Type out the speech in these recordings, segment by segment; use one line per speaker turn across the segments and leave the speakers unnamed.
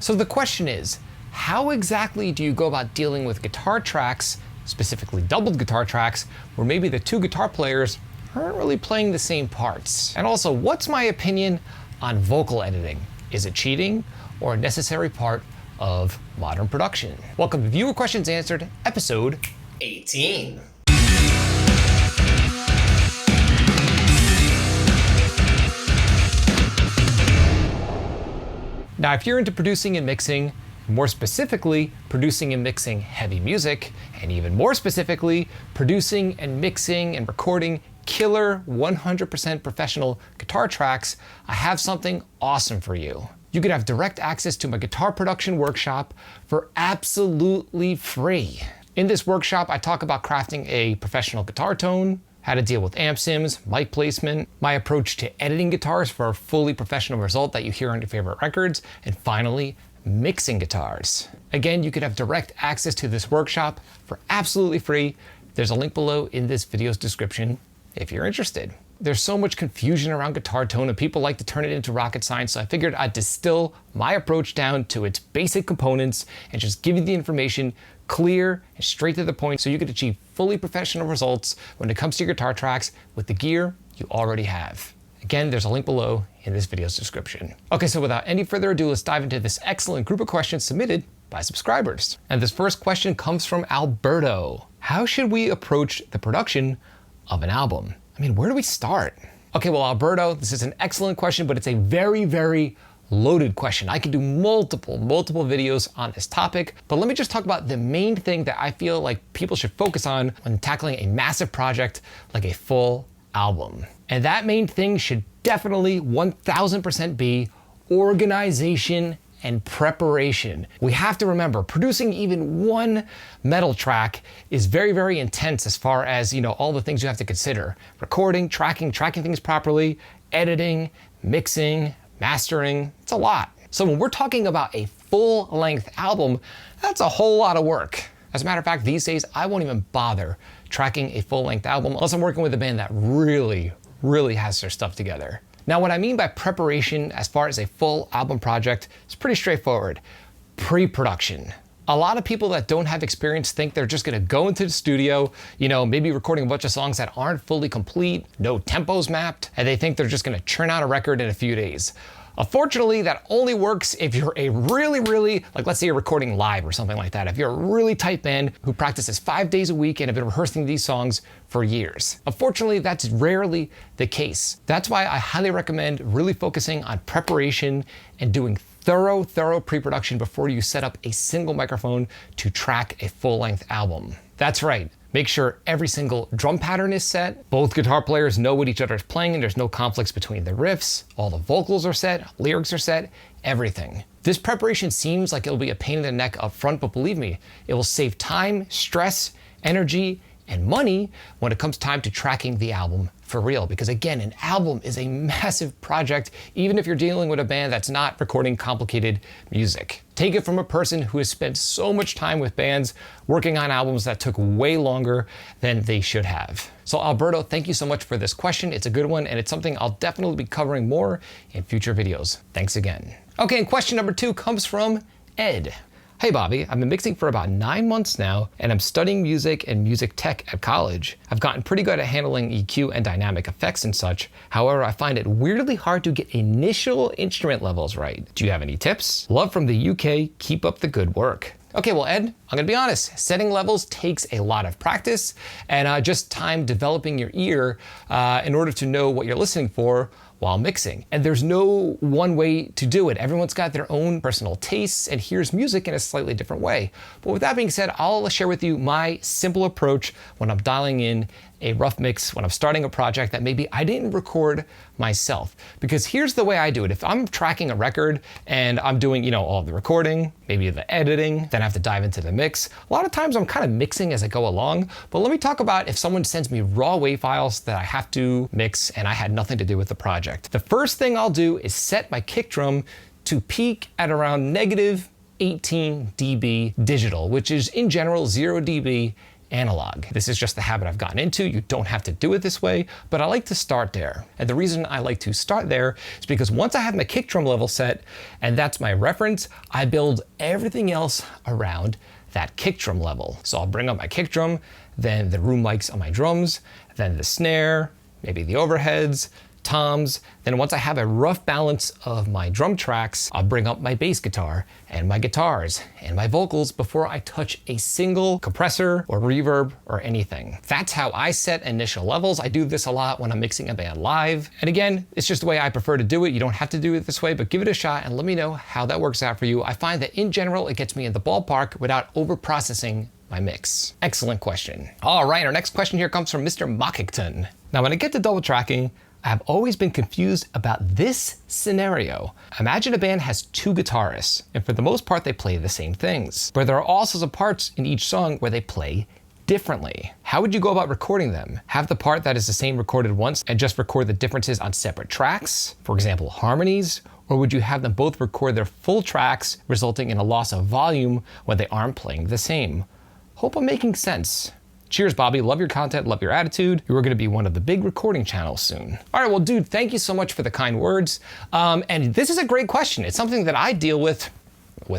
So the question is, how exactly do you go about dealing with guitar tracks, specifically doubled guitar tracks, where maybe the two guitar players aren't really playing the same parts? And also, what's my opinion on vocal editing? Is it cheating or a necessary part of modern production? Welcome to Viewer Questions Answered, episode 18. Now, if you're into producing and mixing, more specifically, producing and mixing heavy music, and even more specifically, producing and mixing and recording killer 100% professional guitar tracks, I have something awesome for you. You can have direct access to my guitar production workshop for absolutely free. In this workshop, I talk about crafting a professional guitar tone, how to deal with amp sims, mic placement, my approach to editing guitars for a fully professional result that you hear on your favorite records, and finally, mixing guitars. Again, you can have direct access to this workshop for absolutely free. There's a link below in this video's description if you're interested. There's so much confusion around guitar tone and people like to turn it into rocket science, so I figured I'd distill my approach down to its basic components and just give you the information clear and straight to the point so you can achieve fully professional results when it comes to your guitar tracks with the gear you already have. Again, there's a link below in this video's description. Okay, so without any further ado, let's dive into this excellent group of questions submitted by subscribers. And this first question comes from Alberto. How should we approach the production of an album? I mean, where do we start? Okay, well, Alberto, this is an excellent question, but it's a very, very loaded question. I can do multiple videos on this topic, but let me just talk about the main thing that I feel like people should focus on when tackling a massive project like a full album. And that main thing should definitely 1000% be organization and preparation. We have to remember, producing even one metal track is very, very intense as far as, all the things you have to consider. Recording, tracking things properly, editing, mixing, mastering, it's a lot. So when we're talking about a full-length album, that's a whole lot of work. As a matter of fact, these days, I won't even bother tracking a full-length album unless I'm working with a band that really has their stuff together. Now, what I mean by preparation as far as a full album project is pretty straightforward. Pre-production. A lot of people that don't have experience think they're just gonna go into the studio, maybe recording a bunch of songs that aren't fully complete, no tempos mapped, and they think they're just gonna churn out a record in a few days. Unfortunately, that only works if you're a really, like let's say you're recording live or something like that. If you're a really tight band who practices 5 days a week and have been rehearsing these songs for years. Unfortunately, that's rarely the case. That's why I highly recommend really focusing on preparation and doing thorough pre-production before you set up a single microphone to track a full-length album. That's right. Make sure every single drum pattern is set. Both guitar players know what each other is playing and there's no conflicts between the riffs. All the vocals are set, lyrics are set, everything. This preparation seems like it'll be a pain in the neck up front, but believe me, it will save time, stress, energy, and money when it comes time to tracking the album for real. Because again, an album is a massive project, even if you're dealing with a band that's not recording complicated music. Take it from a person who has spent so much time with bands working on albums that took way longer than they should have. So Alberto, thank you so much for this question. It's a good one, and it's something I'll definitely be covering more in future videos. Thanks again. Okay, and question number 2 comes from Ed. Hey Bobby, I've been mixing for about 9 months now, and I'm studying music and music tech at college. I've gotten pretty good at handling EQ and dynamic effects and such. However, I find it weirdly hard to get initial instrument levels right. Do you have any tips? Love from the UK, keep up the good work. Okay, well Ed, I'm gonna be honest, setting levels takes a lot of practice and just time developing your ear in order to know what you're listening for while mixing. And there's no one way to do it. Everyone's got their own personal tastes and hears music in a slightly different way. But with that being said, I'll share with you my simple approach when I'm dialing in a rough mix, when I'm starting a project that maybe I didn't record myself. Because here's the way I do it. If I'm tracking a record and I'm doing, all the recording, maybe the editing, then I have to dive into the mix. A lot of times I'm kind of mixing as I go along, but let me talk about if someone sends me raw WAV files that I have to mix and I had nothing to do with the project. The first thing I'll do is set my kick drum to peak at around -18 dB digital, which is in general 0 dB analog. This is just the habit I've gotten into. You don't have to do it this way, but I like to start there. And the reason I like to start there is because once I have my kick drum level set, and that's my reference, I build everything else around that kick drum level. So I'll bring up my kick drum, then the room mics on my drums, then the snare, maybe the overheads, toms. Then once I have a rough balance of my drum tracks, I'll bring up my bass guitar and my guitars and my vocals before I touch a single compressor or reverb or anything. That's how I set initial levels. I do this a lot when I'm mixing a band live. And again, it's just the way I prefer to do it. You don't have to do it this way, but give it a shot and let me know how that works out for you. I find that in general, it gets me in the ballpark without over-processing my mix. Excellent question. All right, our next question here comes from Mr. Mockington. Now, when I get to double tracking, I've always been confused about this scenario. Imagine a band has two guitarists, and for the most part, they play the same things. But there are also some parts in each song where they play differently. How would you go about recording them? Have the part that is the same recorded once and just record the differences on separate tracks? For example, harmonies? Or would you have them both record their full tracks, resulting in a loss of volume when they aren't playing the same? Hope I'm making sense. Cheers, Bobby. Love your content, love your attitude. You are going to be one of the big recording channels soon. All right, well, dude, thank you so much for the kind words. And this is a great question. It's something that I deal with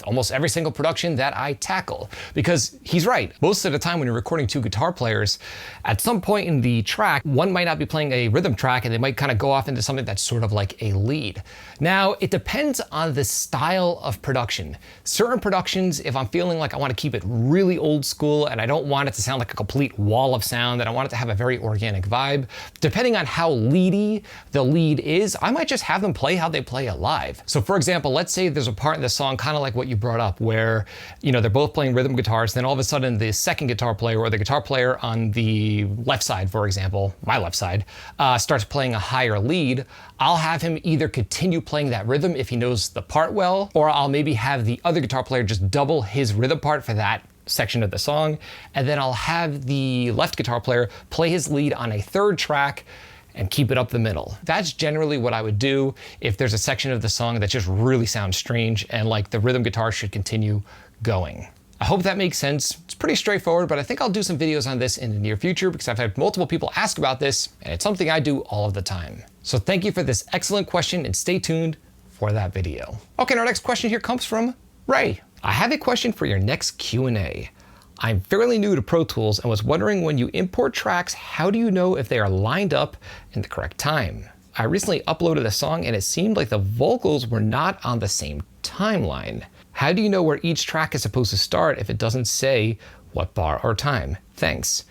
almost every single production that I tackle. Because he's right. Most of the time when you're recording two guitar players, at some point in the track, one might not be playing a rhythm track and they might kind of go off into something that's sort of like a lead. Now, it depends on the style of production. Certain productions, if I'm feeling like I want to keep it really old school and I don't want it to sound like a complete wall of sound and I want it to have a very organic vibe, depending on how leady the lead is, I might just have them play how they play it live. So for example, let's say there's a part in the song kind of like what you brought up where, you know, they're both playing rhythm guitars, then all of a sudden the second guitar player or the guitar player on the left side, for example, my left side, starts playing a higher lead. I'll have him either continue playing that rhythm if he knows the part well, or I'll maybe have the other guitar player just double his rhythm part for that section of the song, and then I'll have the left guitar player play his lead on a third track and keep it up the middle. That's generally what I would do if there's a section of the song that just really sounds strange and like the rhythm guitar should continue going. I hope that makes sense. It's pretty straightforward, but I think I'll do some videos on this in the near future because I've had multiple people ask about this and it's something I do all of the time. So thank you for this excellent question and stay tuned for that video. Okay, and our next question here comes from Ray. I have a question for your next Q&A. I'm fairly new to Pro Tools and was wondering when you import tracks, how do you know if they are lined up in the correct time? I recently uploaded a song and it seemed like the vocals were not on the same timeline. How do you know where each track is supposed to start if it doesn't say what bar or time? Thanks,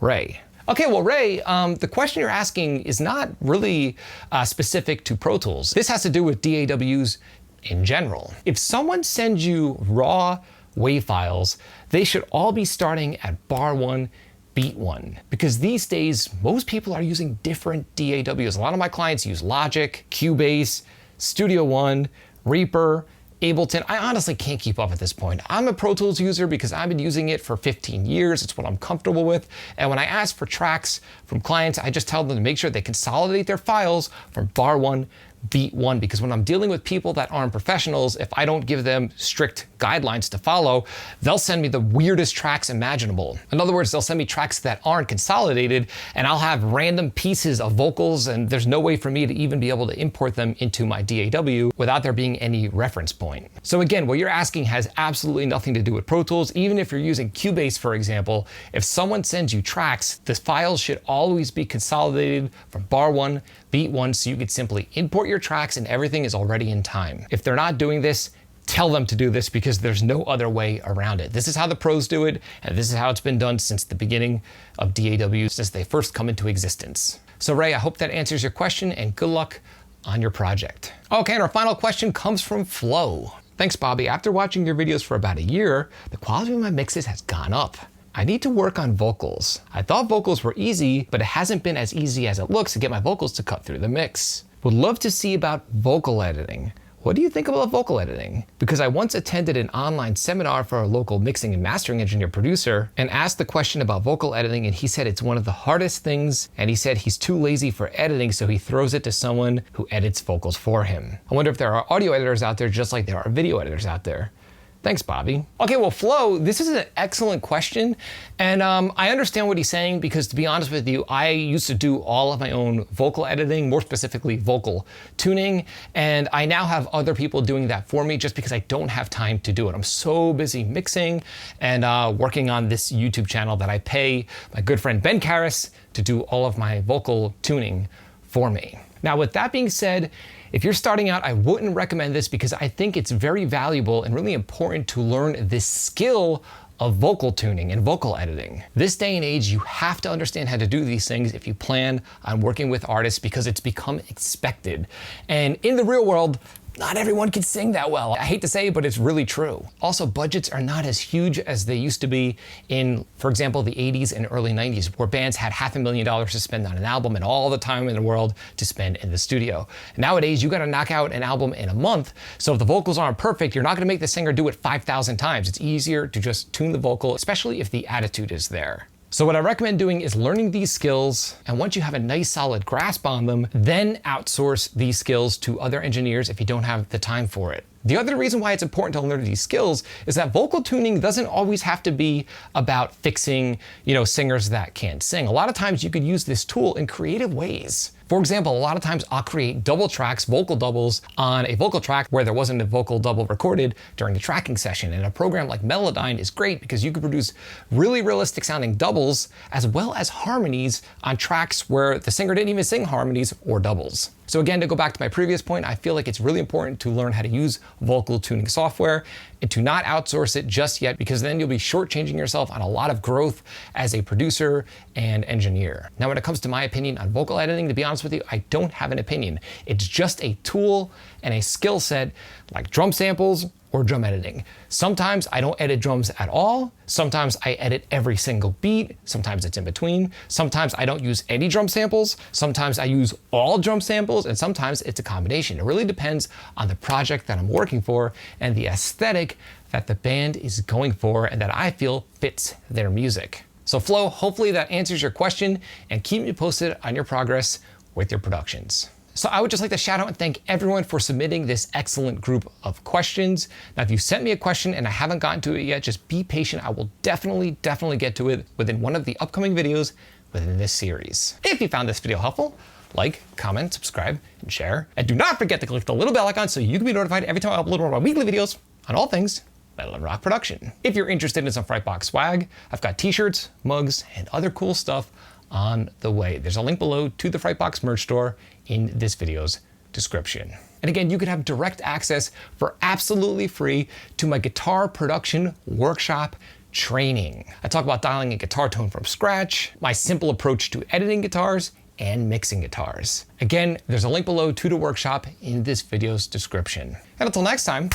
Ray. Okay, well, Ray, the question you're asking is not really specific to Pro Tools. This has to do with DAWs in general. If someone sends you raw WAV files, they should all be starting at bar 1, beat 1. Because these days, most people are using different DAWs. A lot of my clients use Logic, Cubase, Studio One, Reaper, Ableton. I honestly can't keep up at this point. I'm a Pro Tools user because I've been using it for 15 years. It's what I'm comfortable with. And when I ask for tracks from clients, I just tell them to make sure they consolidate their files from bar 1, beat 1, because when I'm dealing with people that aren't professionals, if I don't give them strict guidelines to follow, they'll send me the weirdest tracks imaginable. In other words, they'll send me tracks that aren't consolidated and I'll have random pieces of vocals and there's no way for me to even be able to import them into my DAW without there being any reference point. So again, what you're asking has absolutely nothing to do with Pro Tools. Even if you're using Cubase, for example, if someone sends you tracks, the files should always be consolidated from bar 1, beat 1, so you could simply import your tracks and everything is already in time. If they're not doing this, tell them to do this because there's no other way around it. This is how the pros do it, and this is how it's been done since the beginning of DAWs, since they first come into existence. So Ray, I hope that answers your question and good luck on your project. Okay, and our final question comes from Flo. Thanks, Bobby. After watching your videos for about a year, the quality of my mixes has gone up. I need to work on vocals. I thought vocals were easy, but it hasn't been as easy as it looks to get my vocals to cut through the mix. Would love to see about vocal editing. What do you think about vocal editing? Because I once attended an online seminar for a local mixing and mastering engineer producer and asked the question about vocal editing and he said it's one of the hardest things and he said he's too lazy for editing so he throws it to someone who edits vocals for him. I wonder if there are audio editors out there just like there are video editors out there. Thanks, Bobby. Okay, well, Flo, this is an excellent question. And I understand what he's saying because, to be honest with you, I used to do all of my own vocal editing, more specifically vocal tuning. And I now have other people doing that for me just because I don't have time to do it. I'm so busy mixing and working on this YouTube channel that I pay my good friend Ben Karras to do all of my vocal tuning for me. Now, with that being said, if you're starting out, I wouldn't recommend this because I think it's very valuable and really important to learn this skill of vocal tuning and vocal editing. This day and age, you have to understand how to do these things if you plan on working with artists because it's become expected. And in the real world, not everyone can sing that well. I hate to say it, but it's really true. Also, budgets are not as huge as they used to be in, for example, the 80s and early 90s, where bands had $500,000 to spend on an album and all the time in the world to spend in the studio. Nowadays, you gotta knock out an album in a month, so if the vocals aren't perfect, you're not gonna make the singer do it 5,000 times. It's easier to just tune the vocal, especially if the attitude is there. So what I recommend doing is learning these skills, and once you have a nice solid grasp on them, then outsource these skills to other engineers if you don't have the time for it. The other reason why it's important to learn these skills is that vocal tuning doesn't always have to be about fixing, singers that can't sing. A lot of times you could use this tool in creative ways. For example, a lot of times I'll create double tracks, vocal doubles on a vocal track where there wasn't a vocal double recorded during the tracking session. And a program like Melodyne is great because you can produce really realistic sounding doubles as well as harmonies on tracks where the singer didn't even sing harmonies or doubles. So again, to go back to my previous point, I feel like it's really important to learn how to use vocal tuning software and to not outsource it just yet, because then you'll be shortchanging yourself on a lot of growth as a producer and engineer. Now, when it comes to my opinion on vocal editing, to be honest with you, I don't have an opinion. It's just a tool and a skill set like drum samples or drum editing. Sometimes I don't edit drums at all. Sometimes I edit every single beat. Sometimes it's in between. Sometimes I don't use any drum samples. Sometimes I use all drum samples, and sometimes it's a combination. It really depends on the project that I'm working for and the aesthetic that the band is going for and that I feel fits their music. So Flo, hopefully that answers your question, and keep me posted on your progress with your productions. So I would just like to shout out and thank everyone for submitting this excellent group of questions. Now, if you sent me a question and I haven't gotten to it yet, just be patient. I will definitely get to it within one of the upcoming videos within this series. If you found this video helpful, like, comment, subscribe, and share. And do not forget to click the little bell icon so you can be notified every time I upload one of my weekly videos on all things Metal and Rock production. If you're interested in some Frightbox swag, I've got t-shirts, mugs, and other cool stuff on the way. There's a link below to the Frightbox merch store in this video's description. And again, you could have direct access for absolutely free to my guitar production workshop training. I talk about dialing a guitar tone from scratch, my simple approach to editing guitars, and mixing guitars. Again, there's a link below to the workshop in this video's description. And until next time,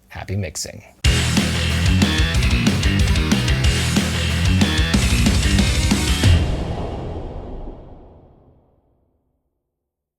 happy mixing.